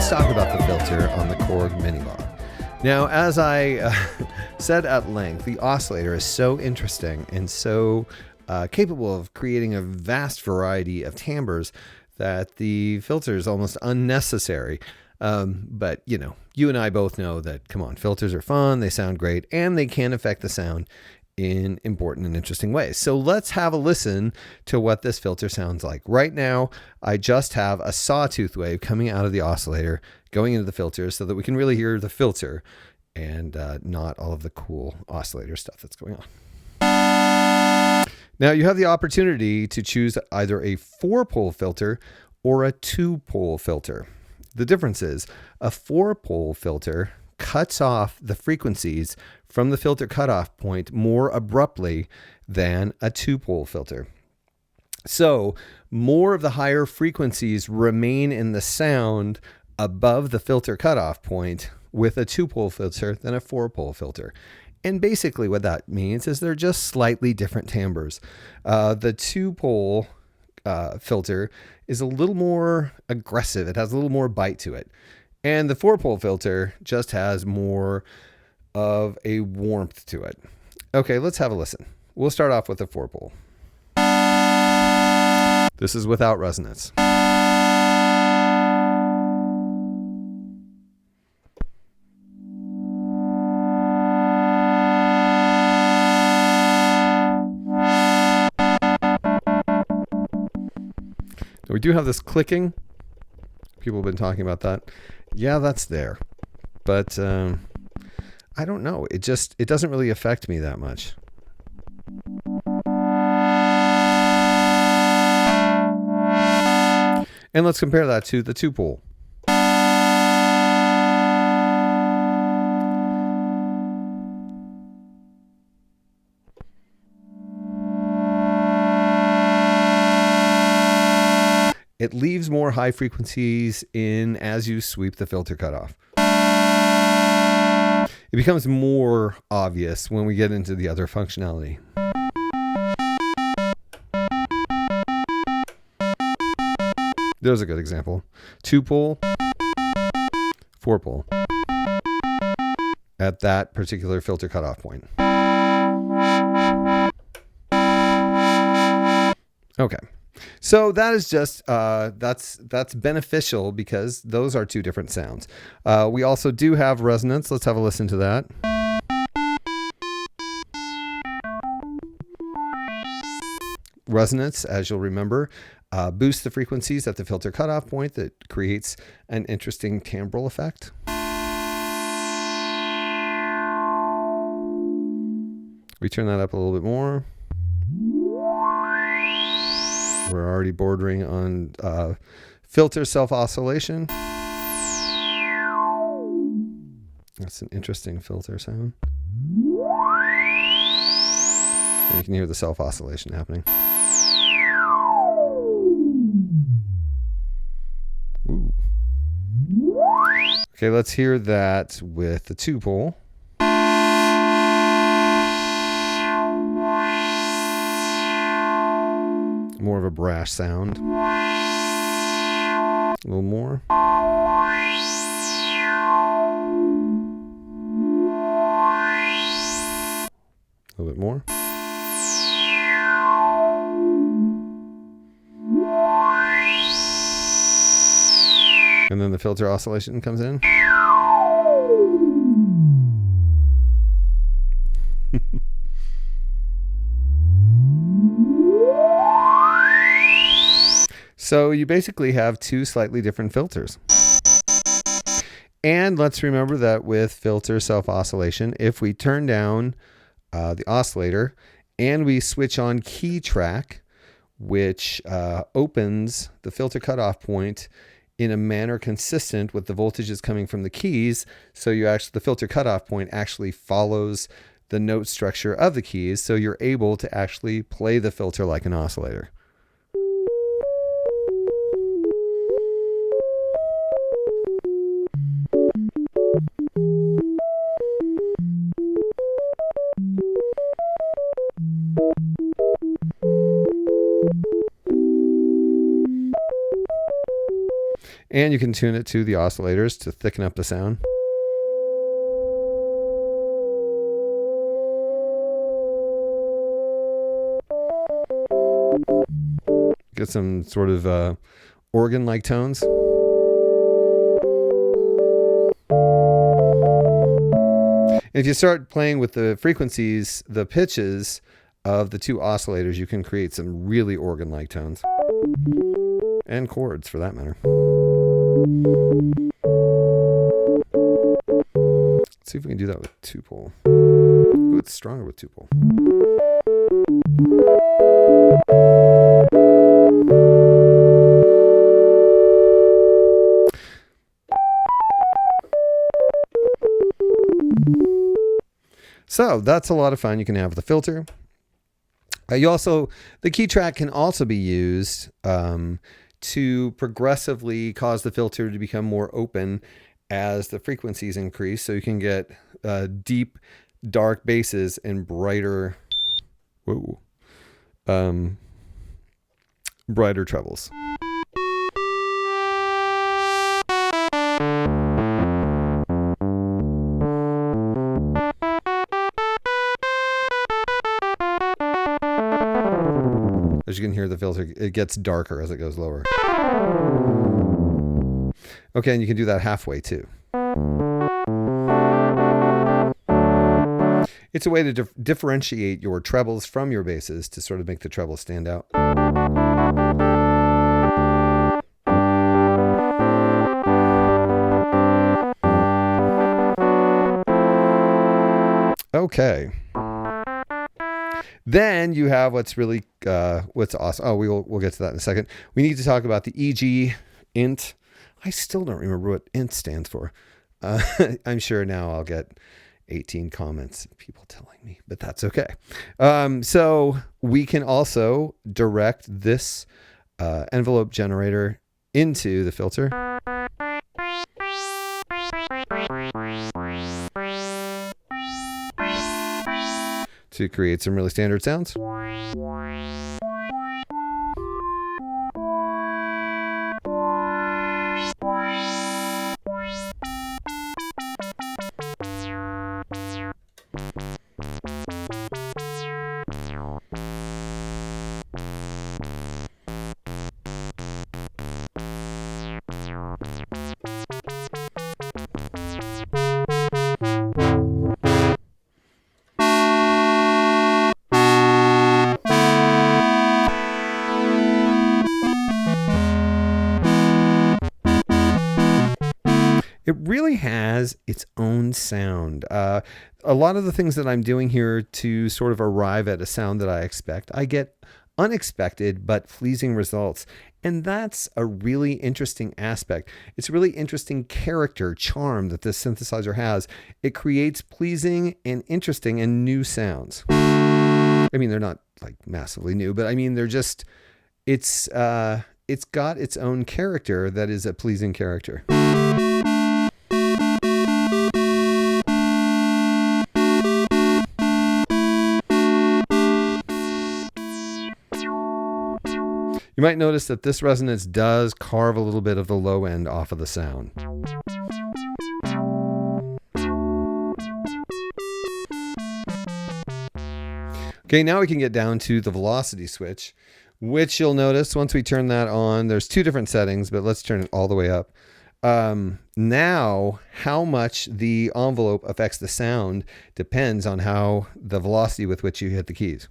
let's talk about the filter on the Korg Minilogue. Now, as I said at length, the oscillator is so interesting and so capable of creating a vast variety of timbres that the filter is almost unnecessary. But, you know, you and I both know that, come on, filters are fun, they sound great, and they can affect the sound in important and interesting ways. So let's have a listen to what this filter sounds like. Right now, I just have a sawtooth wave coming out of the oscillator, going into the filter so that we can really hear the filter and not all of the cool oscillator stuff that's going on. Now you have the opportunity to choose either a 4-pole filter or a 2-pole filter. The difference is a 4-pole filter cuts off the frequencies from the filter cutoff point more abruptly than a 2-pole filter. So more of the higher frequencies remain in the sound above the filter cutoff point with a 2-pole filter than a 4-pole filter. And basically what that means is they're just slightly different timbres. The 2-pole filter is a little more aggressive. It has a little more bite to it. And the 4-pole filter just has more of a warmth to it. Okay, let's have a listen. We'll start off with the 4-pole. This is without resonance. We do have this clicking. People have been talking about that. Yeah, that's there. But I don't know. It doesn't really affect me that much. And let's compare that to the 2-pole. It leaves more high frequencies in as you sweep the filter cutoff. It becomes more obvious when we get into the other functionality. There's a good example. 2-pole, 4-pole at that particular filter cutoff point. Okay. So that is just, that's beneficial because those are two different sounds. We also do have resonance. Let's have a listen to that. Resonance, as you'll remember, boosts the frequencies at the filter cutoff point that creates an interesting timbral effect. We turn that up a little bit more. We're already bordering on filter self-oscillation. That's an interesting filter sound. And you can hear the self-oscillation happening. Ooh. Okay, let's hear that with the 2-pole. More of a brash sound. A little more. A little bit more. And then the filter oscillation comes in. So you basically have two slightly different filters. And let's remember that with filter self-oscillation, if we turn down the oscillator and we switch on key track, which opens the filter cutoff point in a manner consistent with the voltages coming from the keys, so the filter cutoff point actually follows the note structure of the keys, so you're able to actually play the filter like an oscillator. And you can tune it to the oscillators to thicken up the sound. Get some sort of organ-like tones. If you start playing with the frequencies, the pitches of the two oscillators, you can create some really organ-like tones. And chords, for that matter. Let's see if we can do that with two-pole. Ooh, it's stronger with two-pole. So that's a lot of fun you can have with the filter. The key track can also be used to progressively cause the filter to become more open as the frequencies increase. So you can get deep, dark basses and brighter, brighter trebles. As you can hear the filter, it gets darker as it goes lower. Okay, and you can do that halfway too. It's a way to differentiate your trebles from your basses to sort of make the treble stand out. Okay. Then you have what's awesome. Oh, we'll get to that in a second. We need to talk about the EG int. I still don't remember what int stands for. I'm sure now I'll get 18 comments, people telling me, but that's okay. So we can also direct this envelope generator into the filter. To create some really standard sounds. It really has its own sound. A lot of the things that I'm doing here to sort of arrive at a sound that I expect, I get unexpected but pleasing results. And that's a really interesting aspect. It's a really interesting character, charm that this synthesizer has. It creates pleasing and interesting and new sounds. I mean, they're not like massively new, but I mean, they're just, it's got its own character that is a pleasing character. You might notice that this resonance does carve a little bit of the low end off of the sound. Okay, now we can get down to the velocity switch, which you'll notice once we turn that on, there's two different settings, but let's turn it all the way up. Now, how much the envelope affects the sound depends on how the velocity with which you hit the keys.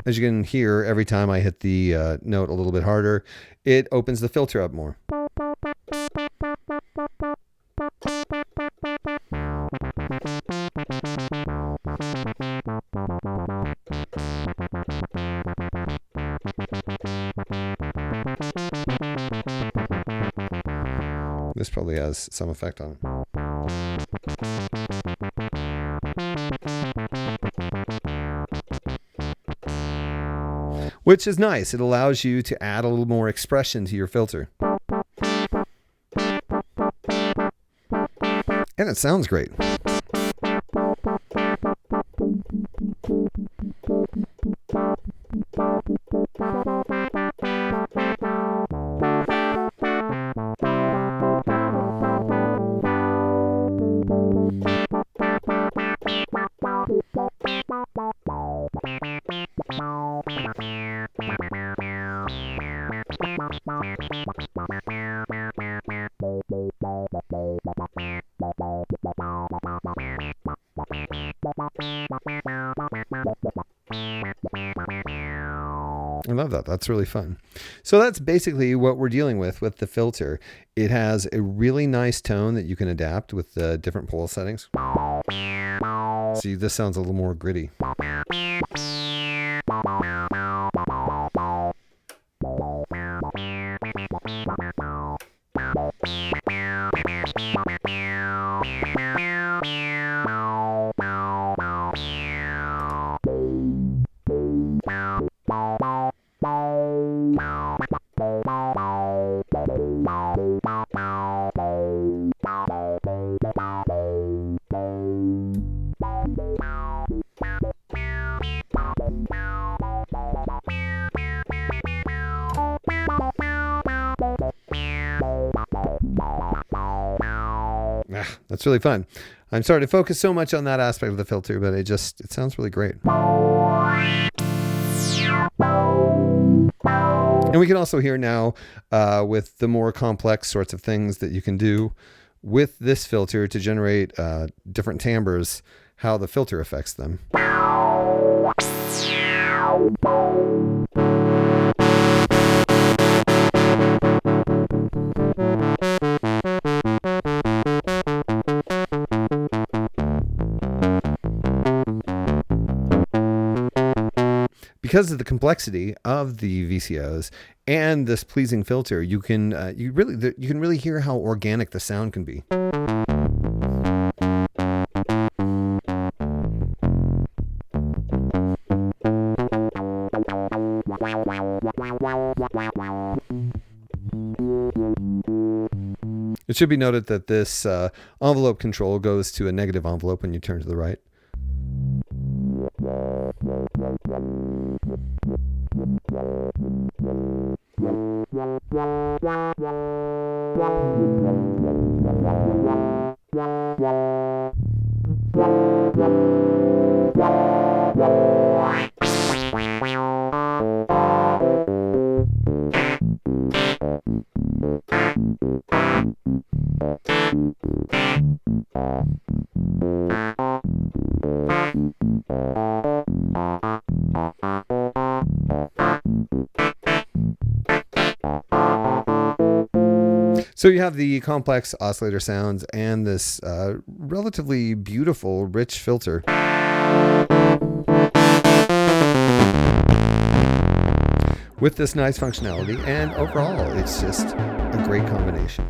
As you can hear, every time I hit the note a little bit harder, it opens the filter up more. This probably has some effect on it. which is nice. It allows you to add a little more expression to your filter. And it sounds great. I love that. That's really fun. So that's basically what we're dealing with the filter. It has a really nice tone that you can adapt with the different pole settings. See, this sounds a little more gritty. That's really fun. I'm sorry to focus so much on that aspect of the filter, but it sounds really great. And we can also hear now with the more complex sorts of things that you can do with this filter to generate different timbres, how the filter affects them. Because of the complexity of the VCOs and this pleasing filter, you can really hear how organic the sound can be. It should be noted that this envelope control goes to a negative envelope when you turn to the right. So you have the complex oscillator sounds and this relatively beautiful, rich filter. With this nice functionality, and overall, it's just a great combination.